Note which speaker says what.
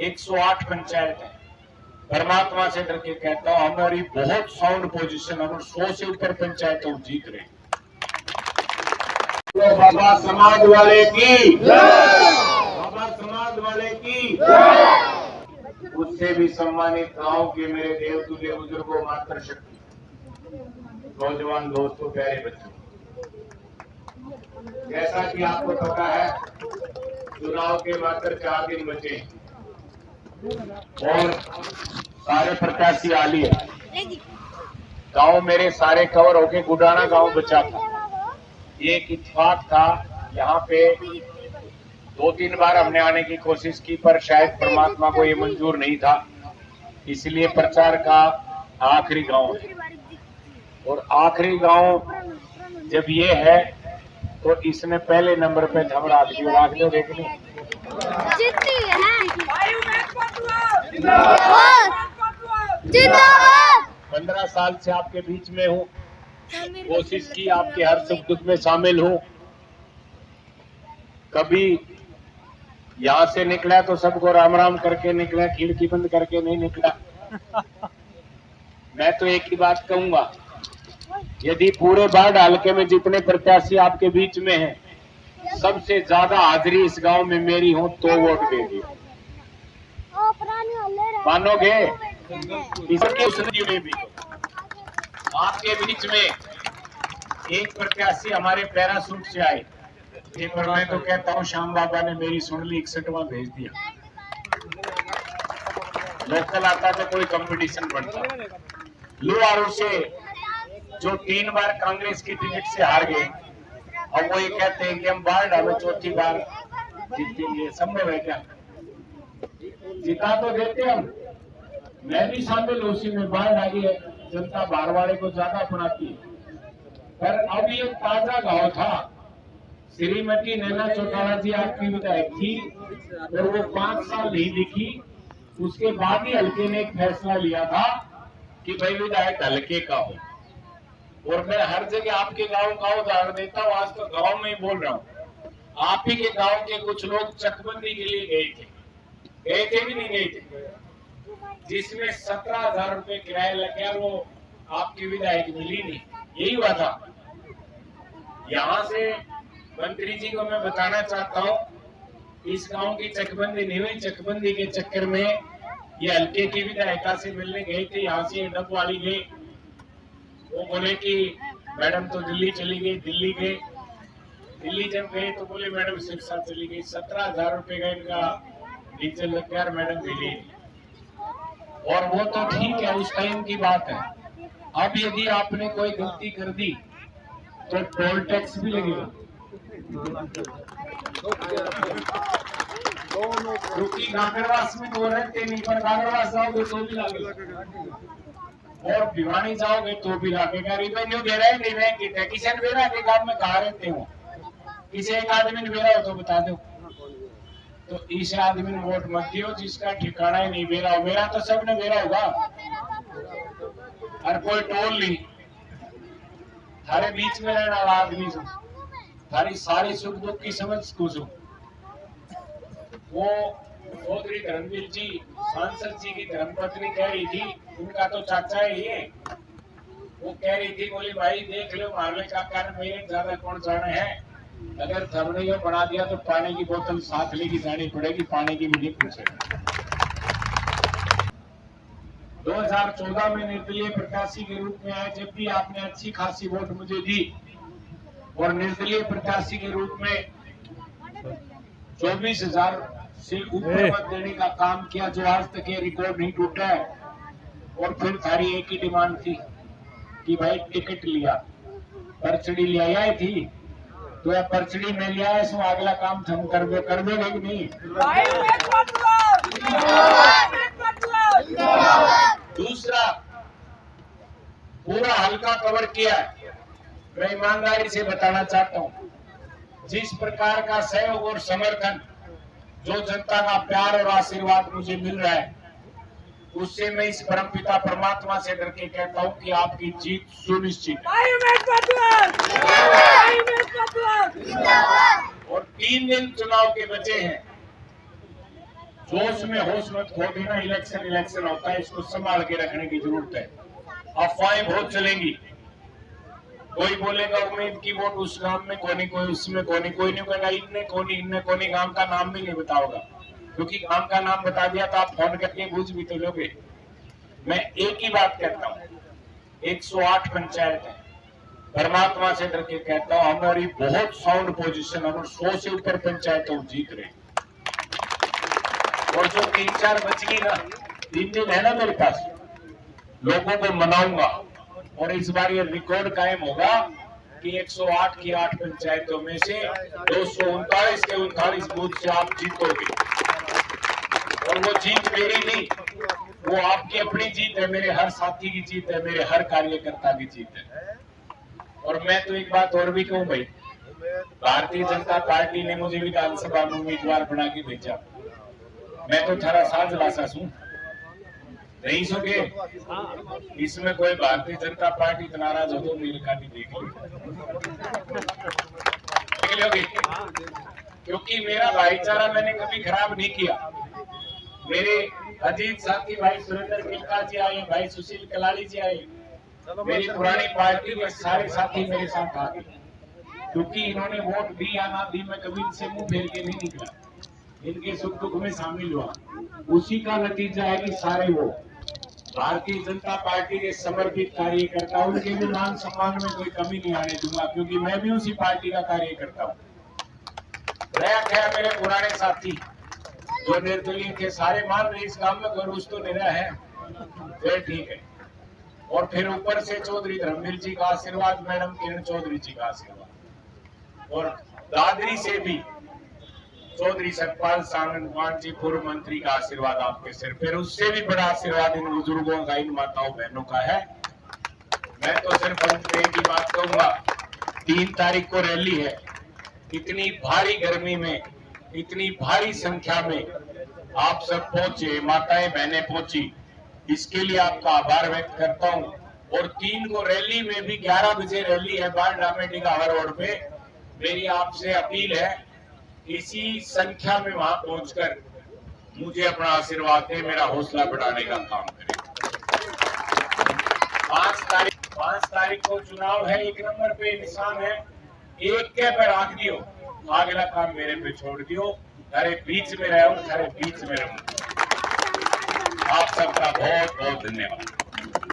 Speaker 1: 108 पंचायत है। परमात्मा से डर के कहता हूं, हमारी बहुत साउंड पोजीशन, हम 100 से ऊपर पंचायतों जीत रहे। तो बाबा समाज वाले की, बाबा समाज वाले की, उससे भी सम्मानित गांव के मेरे देवतुल्य बुजुर्गों, मातृशक्ति, नौजवान दोस्तों, प्यारे बच्चों, जैसा कि आपको पता है चुनाव के मात्र 4 दिन बचे और सारे प्रत्याशी आ लिए। गांव मेरे सारे कवर होके गुडाना गांव बचा था। ये एक इत्तेफाक था, यहाँ पे 2-3 बार हमने आने की कोशिश की पर शायद परमात्मा को ये मंजूर नहीं था, इसलिए प्रचार का आखिरी गांव है। और आखिरी गांव जब ये है तो इसने पहले नंबर पे धमरा दी। राख लो देखनी 15 साल से आपके बीच में हूँ, कोशिश की आपके हर सुख दुख में शामिल हूँ। कभी यहाँ से निकला तो सबको राम राम करके निकला, खिड़की बंद करके नहीं निकला। मैं तो एक ही बात कहूंगा, यदि पूरे बाढ़ हल्के में जितने प्रत्याशी आपके बीच में हैं, सबसे ज्यादा हाजिरी इस गांव में मेरी हो तो वोट देगी। मानोगे? इसके उसने भी आपके बीच में एक प्रत्याशी हमारे पैरासूट से आए, पर मैं तो कहता हूँ श्याम बाबा ने मेरी सुन ली, 61वां भेज दिया। लोकल आता तो कोई कंपटीशन बढ़ता। लुआरू से जो 3 बार कांग्रेस की टिकट से हार गए, अब वो ये कहते हैं कि हम बाढ़ हमें 4थी बार जीतेंगे। संभव है क्या? जिता तो देते हम, मैं भी शामिल उसी में। बाढ़ आ गई है, जनता बाहर वाले को ज्यादा अपनाती है। पर अब ये ताजा गांव था, श्रीमती नैना चौटाला जी आपकी विधायक थी और वो 5 साल नहीं दिखी। उसके बाद ही हल्के ने एक फैसला लिया था कि भाई विधायक हल्के का हो। और मैं हर जगह आपके गांव का उदाहरण देता हूँ, आज तो गांव में ही बोल रहा हूँ। आप ही के गांव के कुछ लोग चकबंदी के लिए गए थे भी नहीं गए थे, जिसमें 17,000 रुपए किराया लग गया, वो आपकी विधायक मिली नहीं। यही हुआ था। यहाँ से मंत्री जी को मैं बताना चाहता हूँ, इस गांव की चकबंदी नहीं हुई। चकबंदी के चक्कर में ये हल्के की विधायिका से मिलने गए थे, यहाँ से डब वाली गई। वो बोले कि मैडम तो दिल्ली चली गई। दिल्ली गए, दिल्ली जब गए तो बोले मैडम सिरसा चली गई। 17,000 रुपए का इनका डीजल लग गया, मैडम मिली। और वो तो ठीक है, उस टाइम की बात है। अब यदि आपने कोई गलती कर दी तो टोल टैक्स भी लगेगा। क्योंकि गागरवास में तो रहते नहीं, पर गागरवास जाओगे तो भी लगेगा, और भिवानी जाओगे तो भी लगेगा। रिवेन्यू दे रहे नहीं रहे, किसान बेरा के गांव में कहा रहते हो, किसी एक आदमी ने बेरा हो तो बता दो। तो इस आदमी ने वोट मत दियो जिसका ठिकाना ही नहीं बेरा हो। मेरा तो सबने बेरा होगा, और कोई टोल नहीं। थारे बीच में रहने वाला आदमी हूँ, थारी सारी सुख दुख की समझ खुश हूँ। वो चौधरी धर्मवीर जी, सांसद जी की धर्मपत्नी कह रही थी, उनका तो चाचा है ये, वो कह रही थी, बोली भाई देख लो मारले का कारण मेरे ज्यादा कौन जाने है। अगर धर्मने को बना दिया तो पानी की बोतल साथ लेके जानी पड़ेगी, पानी की भी नहीं पूछेगा। 2014 में निर्दलीय प्रत्याशी के रूप में आए, जब भी आपने अच्छी खासी वोट मुझे दी और निर्दलीय प्रत्याशी के रूप में 24,000 से ऊपर मत देने का काम किया, जो आज तक ये रिकॉर्ड नहीं टूटा है। और फिर सारी एक ही डिमांड थी कि भाई टिकट लिया, पर्चड़ी ले आई थी, तो यह पर्चड़ी में लिया है, इसमें अगला काम हम कर दोगे कि नहीं? दूसरा, पूरा हल्का कवर किया है। मैं ईमानदारी से बताना चाहता हूँ, जिस प्रकार का सहयोग और समर्थन, जो जनता का प्यार और आशीर्वाद मुझे मिल रहा है, उससे मैं इस परमपिता परमात्मा से डर के कहता हूँ कि आपकी जीत सुनिश्चित है। और 3 दिन चुनाव के बचे हैं। जोश में होश मत खो देना। इलेक्शन होता है, इसको संभाल के रखने की जरूरत है। अफवाहें बहुत चलेंगी, कोई बोलेगा उम्मीद की वोट उस गांव में कोनी, कोई उसमें कोनी, कोई नहीं कहेगा इनने कोनी गांव का नाम भी नहीं बताओगा, क्योंकि गांव का नाम बता दिया तो आप फोन करके पूछ भी तो लोगे। मैं एक ही बात कहता हूँ, 108 पंचायत है, परमात्मा से डर के कहता हूँ हमारी बहुत साउंड पोजीशन, हम 100 से ऊपर पंचायतों जीत रहे। और जो 3-4 बच गई ना, 3 दिन है ना मेरे पास, लोगों को मनाऊंगा। और इस बार ये रिकॉर्ड कायम होगा कि 108 की 8 पंचायतों में से 239 के 39 बूथ से आप जीतोगे। और वो जीत मेरी नहीं, वो आपकी अपनी जीत है, मेरे हर साथी की जीत है, मेरे हर कार्यकर्ता की जीत है। और मैं तो एक बात और भी कहूं भाई, भारतीय जनता पार्टी ने मुझे विधानसभा में उम्मीदवार बना के भेजा, मैं तो थारा साज लासास हूं, नहीं सोगे इसमें कोई भारतीय जनता पार्टी नाराज हो तो मेरे खाली देख लोगे, क्योंकि मेरा भाईचारा मैंने कभी खराब नहीं किया। मेरे अजीत साथी भाई सुरेंद्र किलका जी आए, भाई सुशील कलाड़ी जी आए, मेरी पुरानी पार्टी के सारे साथी मेरे साथ आ गए, क्योंकि इन्होंने वोट दी या ना दी मैं कभी इनसे मुंह फेर के नहीं निकला, इनके सुख दुख में शामिल हुआ। उसी का नतीजा है कि सारे वो भारतीय जनता पार्टी के समर्पित कार्यकर्ता, उनके भी मान सम्मान में कोई कमी नहीं आने दूंगा, क्योंकि मैं भी उसी पार्टी का कार्यकर्ता हूँ। रहा क्या मेरे पुराने साथी जो निर्दलीय थे, सारे मान रहे इस काम में कोई रुच तो नहीं रहा है, फिर ठीक है। और फिर ऊपर से चौधरी धर्मवीर जी का आशीर्वाद, मैडम किरण चौधरी जी का आशीर्वाद, और दादरी से भी चौधरी सतपाल सांगवान जी पूर्व मंत्री का आशीर्वाद आपके सिर, फिर उससे भी बड़ा आशीर्वाद इन बुजुर्गों का, इन माताओं बहनों का है। मैं तो सिर्फ अंत में की बात कहूंगा, 3 तारीख को रैली है, इतनी भारी गर्मी में, इतनी भारी संख्या में आप सब पहुंचे, माताएं बहनें पहुंची, इसके लिए आपका आभार व्यक्त करता हूं। और 3 को रैली में भी 11 बजे रैली है बाढ़ डामेटिका रोड पे, मेरी आपसे अपील है इसी संख्या में वहां पहुंचकर मुझे अपना आशीर्वाद दे, मेरा हौसला बढ़ाने का काम करें। 5 तारीख को चुनाव है, 1 नंबर पे निशान है, एक के पे रख दियो, अगला काम मेरे पे छोड़ दियो, थारे बीच में रहूं, थारे बीच में रहूं। आप सबका बहुत बहुत धन्यवाद।